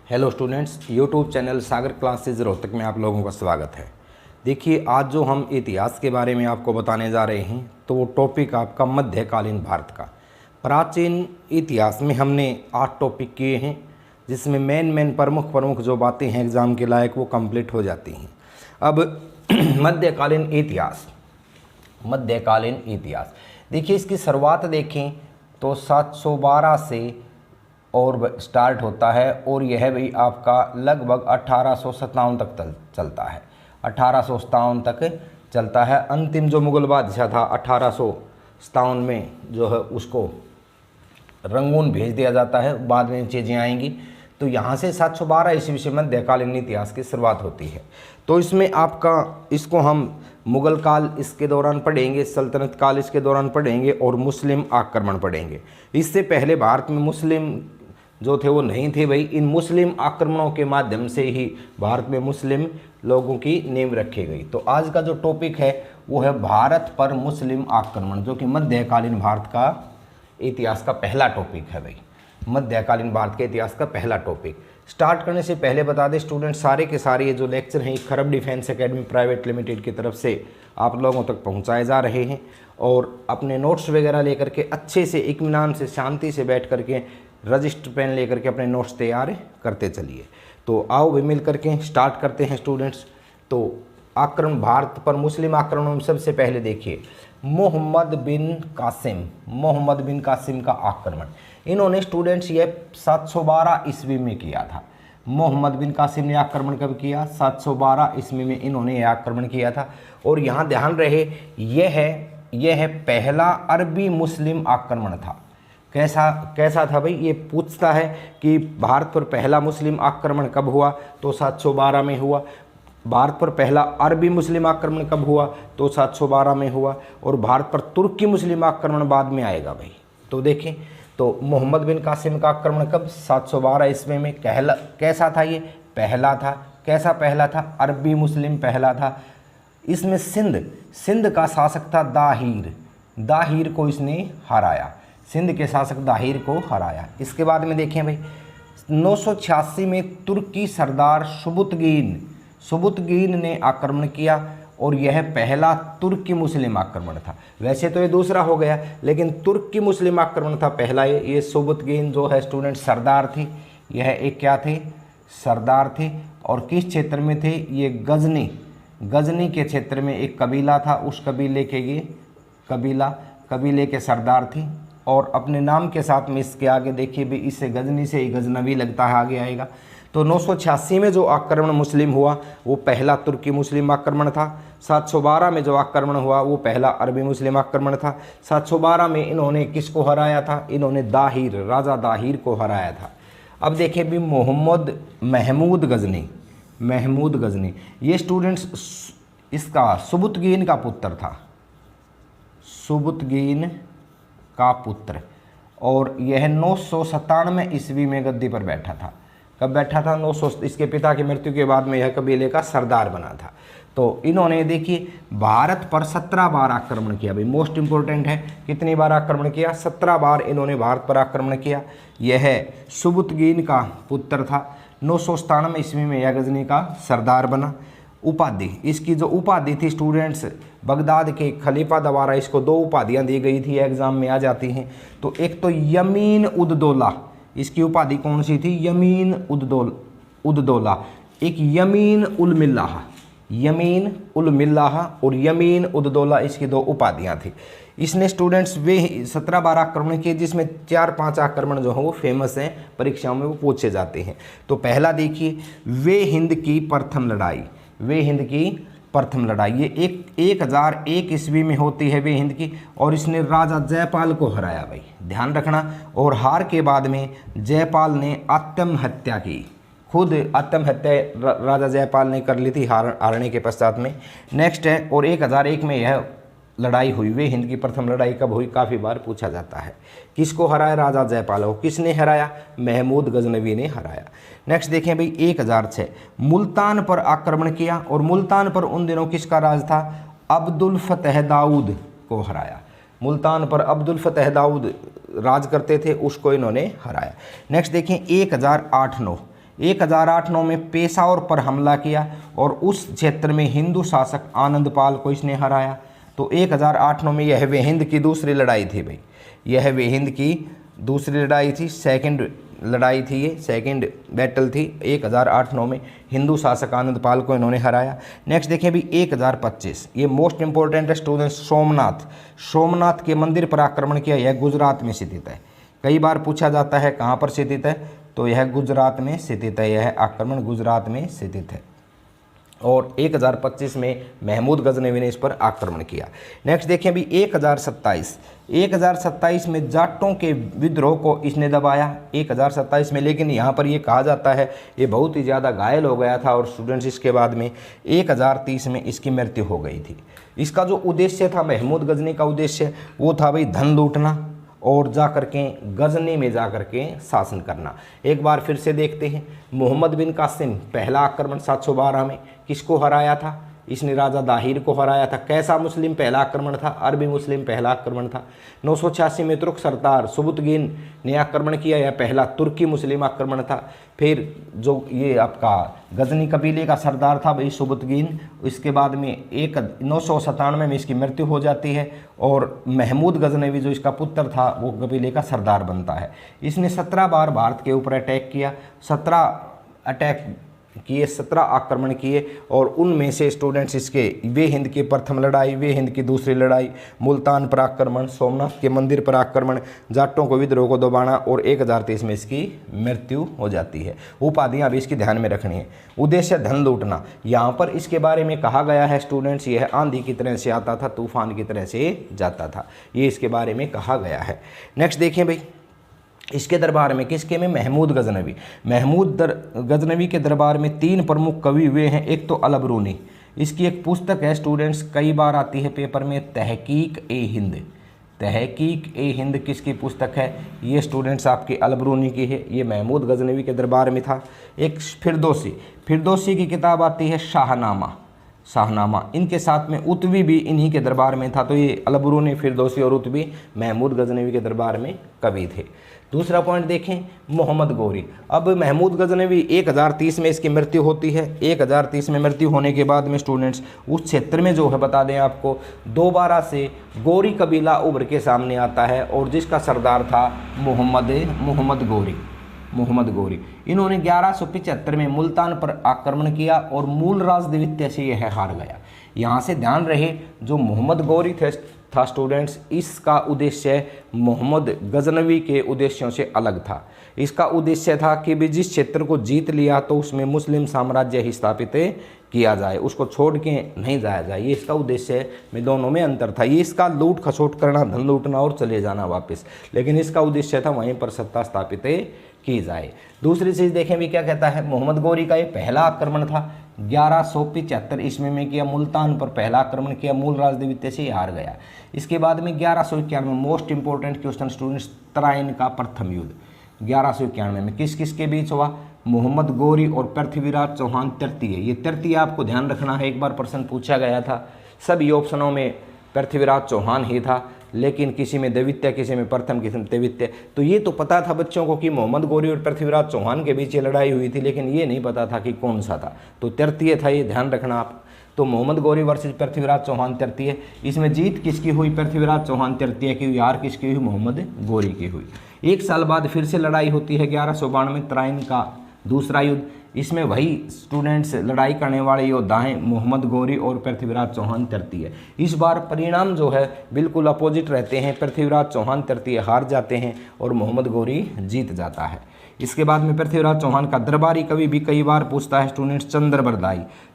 Hello students, YouTube channel सागर classes Rohtak में आप लोगों का स्वागत है। देखिए, आज जो हम इतिहास के बारे में आपको बताने जा रहे हैं तो वो टॉपिक आपका मध्यकालीन भारत का। प्राचीन इतिहास में हमने 8 टॉपिक किए हैं, जिसमें मेन प्रमुख जो बातें हैं एग्ज़ाम के लायक वो कंप्लीट हो जाती हैं। अब मध्यकालीन इतिहास देखिए, इसकी शुरुआत देखें तो 712 से और स्टार्ट होता है और यह भी आपका लगभग 1857 तक चलता है। 1857 तक चलता है। अंतिम जो मुगल बादशाह था 1857 में जो है उसको रंगून भेज दिया जाता है, बाद में चीज़ें आएंगी। तो यहाँ से 712 ईस्वी से मध्यकालीन इतिहास की शुरुआत होती है। तो इसमें आपका इसको हम मुगल काल इसके दौरान पढ़ेंगे, सल्तनत काल इसके दौरान पढ़ेंगे और मुस्लिम आक्रमण पढ़ेंगे। इससे पहले भारत में मुस्लिम जो थे वो नहीं थे भाई। इन मुस्लिम आक्रमणों के माध्यम से ही भारत में मुस्लिम लोगों की नींव रखी गई। तो आज का जो टॉपिक है वो है भारत पर मुस्लिम आक्रमण, जो कि मध्यकालीन भारत का इतिहास का पहला टॉपिक है भाई। मध्यकालीन भारत के इतिहास का पहला टॉपिक। स्टार्ट करने से पहले बता दें स्टूडेंट, सारे के सारे ये जो लेक्चर हैं खरब डिफेंस एकेडमी प्राइवेट लिमिटेड की तरफ से आप लोगों तक पहुंचाए जा रहे हैं। और अपने नोट्स वगैरह लेकर के अच्छे से इत्मीनान से शांति से बैठ करके रजिस्टर पेन लेकर के अपने नोट्स तैयार करते चलिए। तो आओ भी मिल करके स्टार्ट करते हैं स्टूडेंट्स। तो भारत पर मुस्लिम आक्रमण में सबसे पहले देखिए मोहम्मद बिन कासिम का आक्रमण। इन्होंने स्टूडेंट्स ये 712 ईस्वी में किया था। मोहम्मद बिन कासिम ने आक्रमण कब किया? 712 ईस्वी में इन्होंने यह आक्रमण किया था। और यहाँ ध्यान रहे यह है पहला अरबी मुस्लिम आक्रमण था। कैसा था भाई? ये पूछता है कि भारत पर पहला मुस्लिम आक्रमण कब हुआ? तो 712 में हुआ। भारत पर पहला अरबी मुस्लिम आक्रमण कब हुआ? तो 712 में हुआ। और भारत पर तुर्की मुस्लिम आक्रमण बाद में आएगा भाई। तो देखें, तो मोहम्मद बिन कासिम का आक्रमण कब? 712 ईस्वी में। कैसा था ये? पहला था। कैसा पहला था? अरबी मुस्लिम पहला था। इसमें सिंध का शासक था दाहिर को इसने हराया। सिंध के शासक दाहिर को हराया। इसके बाद में देखें भाई 986 में तुर्की सरदार सुबुतगीन ने आक्रमण किया और यह पहला तुर्की मुस्लिम आक्रमण था। वैसे तो ये दूसरा हो गया, लेकिन तुर्की मुस्लिम आक्रमण था पहला। ये सुबुतगीन जो है स्टूडेंट सरदार थी। यह एक क्या थे? सरदार थे। और किस क्षेत्र में थे ये? गजनी के क्षेत्र में एक कबीला था। उस कबीले के ये कबीले के सरदार थे। और अपने नाम के साथ में इसके आगे देखिए भी, इससे गजनी से ही गजनवी लगता है, आगे आएगा। तो 986 में जो आक्रमण मुस्लिम हुआ वो पहला तुर्की मुस्लिम आक्रमण था। 712 में जो आक्रमण हुआ वो पहला अरबी मुस्लिम आक्रमण था। 712 में इन्होंने किसको हराया था? इन्होंने राजा दाहिर को हराया था। अब देखिए भी महमूद गजनी ये स्टूडेंट्स इसका सुबुतगीन का पुत्र था। सुबुतगीन का पुत्र। और यह 997 ईस्वी में गद्दी पर बैठा था। कब बैठा था? 900। इसके पिता की मृत्यु के बाद में यह कबीले का सरदार बना था। तो इन्होंने देखिए भारत पर 17 बार आक्रमण किया भाई। मोस्ट इंपोर्टेंट है, कितनी बार आक्रमण किया? 17 बार इन्होंने भारत पर आक्रमण किया। यह सुबुतगीन का पुत्र था। 997 ईस्वी में यह गजनी का सरदार बना। उपाधि, इसकी जो उपाधि थी स्टूडेंट्स, बगदाद के खलीफा द्वारा इसको 2 उपाधियां दी गई थी, एग्जाम में आ जाती हैं। तो एक तो यमीन उद्दौला, इसकी उपाधि कौन सी थी? यमीन उद्दौला। एक यमीन उल मिल्लाह और यमीन उद्दौला, इसकी 2 उपाधियां थी। इसने स्टूडेंट्स वे 17 बार आक्रमण किए, जिसमें 4-5 आक्रमण जो हैं वो फेमस हैं, परीक्षाओं में वो पूछे जाते हैं। तो पहला देखिए वे हिंद की प्रथम लड़ाई ये 1001 ईस्वी में होती है वे हिंद की। और इसने राजा जयपाल को हराया भाई, ध्यान रखना। और हार के बाद में जयपाल ने आत्महत्या की। खुद आत्महत्या राजा जयपाल ने कर ली थी हारने के पश्चात में। नेक्स्ट है, और 1001 में यह लड़ाई हुई। वे हिंद की प्रथम लड़ाई कब हुई? काफ़ी बार पूछा जाता है। किसको हराया? राजा जयपाल को। किसने हराया? महमूद गजनवी ने हराया। नेक्स्ट देखें भाई 1006 मुल्तान पर आक्रमण किया। और मुल्तान पर उन दिनों किसका राज था? अब्दुल फतेह दाऊद को हराया। मुल्तान पर अब्दुल फतेह दाऊद राज करते थे, उसको इन्होंने हराया। नेक्स्ट देखें 1008 1008-9 में पेशावर पर हमला किया और उस क्षेत्र में हिंदू शासक आनंदपाल को इसने हराया। तो 1008-9 में यह वे हिंद की दूसरी लड़ाई थी भाई, यह वे हिंद की दूसरी लड़ाई थी, सेकंड लड़ाई थी, ये सेकंड बैटल थी। 1008-9 में हिंदू शासक आनंदपाल को इन्होंने हराया। नेक्स्ट देखें भी 1025, ये मोस्ट इंपॉर्टेंट है स्टूडेंट्स, सोमनाथ के मंदिर पर आक्रमण किया। यह गुजरात में स्थित है, कई बार पूछा जाता है कहाँ पर स्थित है, तो यह गुजरात में स्थित है, यह आक्रमण गुजरात में स्थित है। और 1025 में महमूद गजनवी ने इस पर आक्रमण किया। नेक्स्ट देखें भी 1027 में जाटों के विद्रोह को इसने दबाया 1027 में, लेकिन यहाँ पर ये कहा जाता है ये बहुत ही ज़्यादा घायल हो गया था और स्टूडेंट्स इसके बाद में 1030 में इसकी मृत्यु हो गई थी। इसका जो उद्देश्य था महमूद गजनी का उद्देश्य वो था भाई धन लूटना और जा करके गजनी में जा करके शासन करना। एक बार फिर से देखते हैं, मोहम्मद बिन कासिम पहला आक्रमण 712 में किसको हराया था, इसने राजा दाहिर को हराया था। कैसा मुस्लिम पहला आक्रमण था, अरबी मुस्लिम पहला आक्रमण था। 986 में तुर्क सरदार सुबुतगीन ने आक्रमण किया, यह पहला तुर्की मुस्लिम आक्रमण था। फिर जो ये आपका गजनी कबीले का सरदार था भाई सुबुतगीन, इसके बाद में 997 में इसकी मृत्यु हो जाती है और महमूद गजनवी जो इसका पुत्र था वो कबीले का सरदार बनता है। इसने 17 बार भारत के ऊपर अटैक किया, 17 आक्रमण किए और उनमें से स्टूडेंट्स इसके वे हिंद की प्रथम लड़ाई, वे हिंद की दूसरी लड़ाई, मुल्तान पर आक्रमण, सोमनाथ के मंदिर पर आक्रमण, जाटों को विद्रोह को दबाना और 1030 में इसकी मृत्यु हो जाती है। उपाधियां भी इसकी ध्यान में रखनी है। उद्देश्य धन लूटना, यहाँ पर इसके बारे में कहा गया है स्टूडेंट्स यह आंधी की तरह से आता था, तूफान की तरह से जाता था, ये इसके बारे में कहा गया है। नेक्स्ट देखिए भाई, इसके दरबार में किसके में, महमूद गजनवी के दरबार में 3 प्रमुख कवि हुए हैं। एक तो अलबरूनी, इसकी एक पुस्तक है स्टूडेंट्स, कई बार आती है पेपर में, तहकीक ए हिंद किसकी पुस्तक है, ये स्टूडेंट्स आपकी अलबरूनी की है, ये महमूद गजनवी के दरबार में था। एक फिरदौसी की किताब आती है शाहनामा, इनके साथ में उतवी भी इन्हीं के दरबार में था। तो ये अलबरूनी, फिरदौसी और उतवी महमूद गजनवी के दरबार में कवि थे। दूसरा पॉइंट देखें, मोहम्मद गौरी। अब महमूद गजनवी 1030 में इसकी मृत्यु होती है। 1030 में मृत्यु होने के बाद में स्टूडेंट्स उस क्षेत्र में जो है बता दें आपको, दोबारा से गौरी कबीला उभर के सामने आता है और जिसका सरदार था मोहम्मद गौरी। इन्होंने 1175 में मुल्तान पर आक्रमण किया और मूल राजद्वित्य से यह हार गया। यहाँ से ध्यान रहे, जो मोहम्मद गौरी था स्टूडेंट्स, इसका उद्देश्य मोहम्मद गजनवी के उद्देश्यों से अलग था। इसका उद्देश्य था कि भी जिस क्षेत्र को जीत लिया तो उसमें मुस्लिम साम्राज्य ही स्थापित किया जाए, उसको छोड़ के नहीं जाया जाए, ये इसका उद्देश्य में। दोनों में अंतर था, ये इसका लूट खसोट करना, धन लूटना और चले जाना वापस, लेकिन इसका उद्देश्य था वहीं पर सत्ता स्थापित की जाए। दूसरी चीज़ देखें भी क्या कहता है, मोहम्मद गौरी का ये पहला आक्रमण था 1175 ईस्वी में किया, मुल्तान पर पहला आक्रमण किया, मूल राजद्वित्य से हार गया। इसके बाद में 1191 में most important question students, Tarain का प्रथम युद्ध 1191 में किस किस के बीच हुआ, मोहम्मद गौरी और पृथ्वीराज चौहान तृतीय। ये तृतीय आपको ध्यान रखना है, एक बार प्रश्न पूछा गया था। सभी ऑप्शनों में पृथ्वीराज चौहान ही था, लेकिन किसी में द्वितीय, किसी में प्रथम, किसी में तृतीय। तो ये तो पता था बच्चों को कि मोहम्मद गौरी और पृथ्वीराज चौहान के बीच ये लड़ाई हुई थी, लेकिन ये नहीं पता था कि कौन सा था। तो तृतीय था, ये ध्यान रखना आप। तो मोहम्मद गौरी वर्सेस पृथ्वीराज चौहान तृतीय, इसमें जीत किसकी हुई, पृथ्वीराज चौहान तृतीय की हुई, हार किसकी हुई, मोहम्मद गौरी की हुई। एक साल बाद फिर से लड़ाई होती है 1192 में, तराइन का दूसरा युद्ध। इसमें वही स्टूडेंट्स लड़ाई करने वाले योद्धा हैं मोहम्मद गौरी और पृथ्वीराज चौहान तृतीय। इस बार परिणाम जो है बिल्कुल अपोजिट रहते हैं, पृथ्वीराज चौहान तृतीय हार जाते हैं और मोहम्मद गौरी जीत जाता है। इसके बाद में पृथ्वीराज चौहान का दरबारी कवि भी कई बार पूछता है स्टूडेंट्स,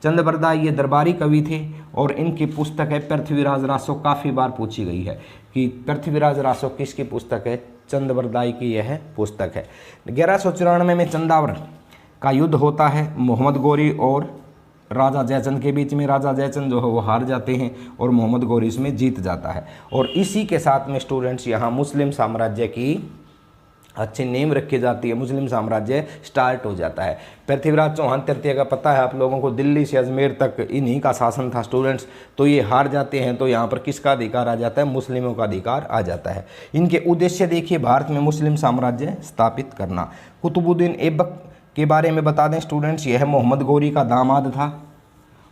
चंद्रबरदाई ये दरबारी कवि थे और इनकी पुस्तक है पृथ्वीराज रासो। काफ़ी बार पूछी गई है कि पृथ्वीराज रासो किसकी पुस्तक है, चंद्रबरदाई की यह पुस्तक है। 1194 में चंदावर का युद्ध होता है मोहम्मद गौरी और राजा जयचंद के बीच में। राजा जयचंद जो है वो हार जाते हैं और मोहम्मद गौरी इसमें जीत जाता है। और इसी के साथ में स्टूडेंट्स यहाँ मुस्लिम साम्राज्य की अच्छी नींव रखी जाती है, मुस्लिम साम्राज्य स्टार्ट हो जाता है। पृथ्वीराज चौहान तृतीय का पता है आप लोगों को, दिल्ली से अजमेर तक इन्हीं का शासन था स्टूडेंट्स। तो ये हार जाते हैं, तो यहाँ पर किसका अधिकार आ जाता है, मुस्लिमों का अधिकार आ जाता है। इनके उद्देश्य देखिए, भारत में मुस्लिम साम्राज्य स्थापित करना। कुतुबुद्दीन ऐबक के बारे में बता दें स्टूडेंट्स, यह मोहम्मद गौरी का दामाद था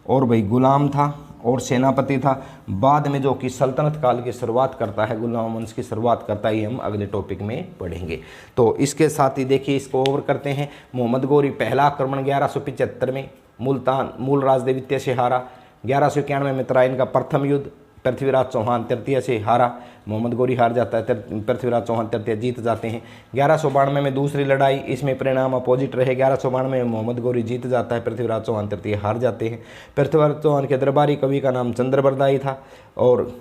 और भाई गुलाम था और सेनापति था। बाद में जो कि सल्तनत काल की शुरुआत करता है, गुलाम वंश की शुरुआत करता है, ये हम अगले टॉपिक में पढ़ेंगे। तो इसके साथ ही देखिए इसको ओवर करते हैं। मोहम्मद गौरी पहला आक्रमण 1175 में मुल्तान मूल राजदेवित्य से हारा। 1191 में तराइन का प्रथम युद्ध पृथ्वीराज चौहान तृतीय से हारा। मोहम्मद गौरी हार जाता है, पृथ्वीराज चौहान तृतीय जीत जाते हैं। 1192 में दूसरी लड़ाई, इसमें परिणाम अपोजिट रहे। 1192 में मोहम्मद गौरी जीत जाता है, पृथ्वीराज चौहान तृतीय हार जाते हैं। पृथ्वीराज चौहान के दरबारी कवि का नाम चंद्रबरदाई था और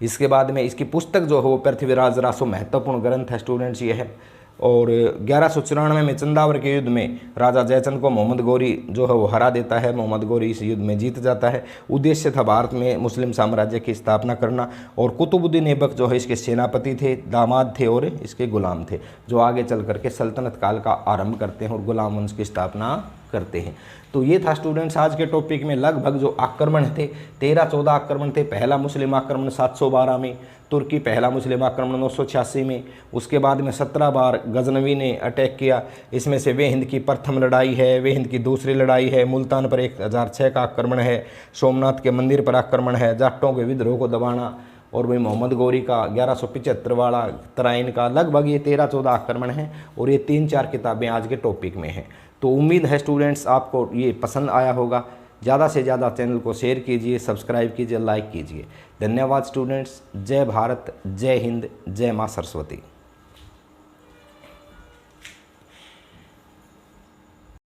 इसके बाद में इसकी पुस्तक जो है वो पृथ्वीराज रासो महत्वपूर्ण ग्रंथ है स्टूडेंट्स ये है। और 1194 में चंदावर के युद्ध में राजा जयचंद को मोहम्मद गौरी जो है वो हरा देता है। मोहम्मद गौरी इस युद्ध में जीत जाता है। उद्देश्य था भारत में मुस्लिम साम्राज्य की स्थापना करना। और कुतुबुद्दीन ऐबक जो है इसके सेनापति थे, दामाद थे और इसके गुलाम थे, जो आगे चल करके सल्तनत काल का आरंभ करते हैं और गुलाम वंश की स्थापना करते हैं। तो ये था स्टूडेंट्स आज के टॉपिक में लगभग जो आक्रमण थे 13-14 आक्रमण थे। पहला मुस्लिम आक्रमण 712 में, तुर्की पहला मुस्लिम आक्रमण 986 में, उसके बाद में 17 बार गजनवी ने अटैक किया। इसमें से वे हिंद की प्रथम लड़ाई है, वे हिंद की दूसरी लड़ाई है, मुल्तान पर 1006 का आक्रमण है, सोमनाथ के मंदिर पर आक्रमण है, जाटों के विद्रोह को दबाना, और वही मोहम्मद गौरी का 1175 वाला तराइन का, लगभग ये 13-14 आक्रमण हैं और ये 3-4 किताबें आज के टॉपिक में हैं। तो उम्मीद है स्टूडेंट्स आपको ये पसंद आया होगा। ज़्यादा से ज़्यादा चैनल को शेयर कीजिए, सब्सक्राइब कीजिए, लाइक कीजिए। धन्यवाद स्टूडेंट्स। जय भारत, जय हिंद, जय माँ सरस्वती।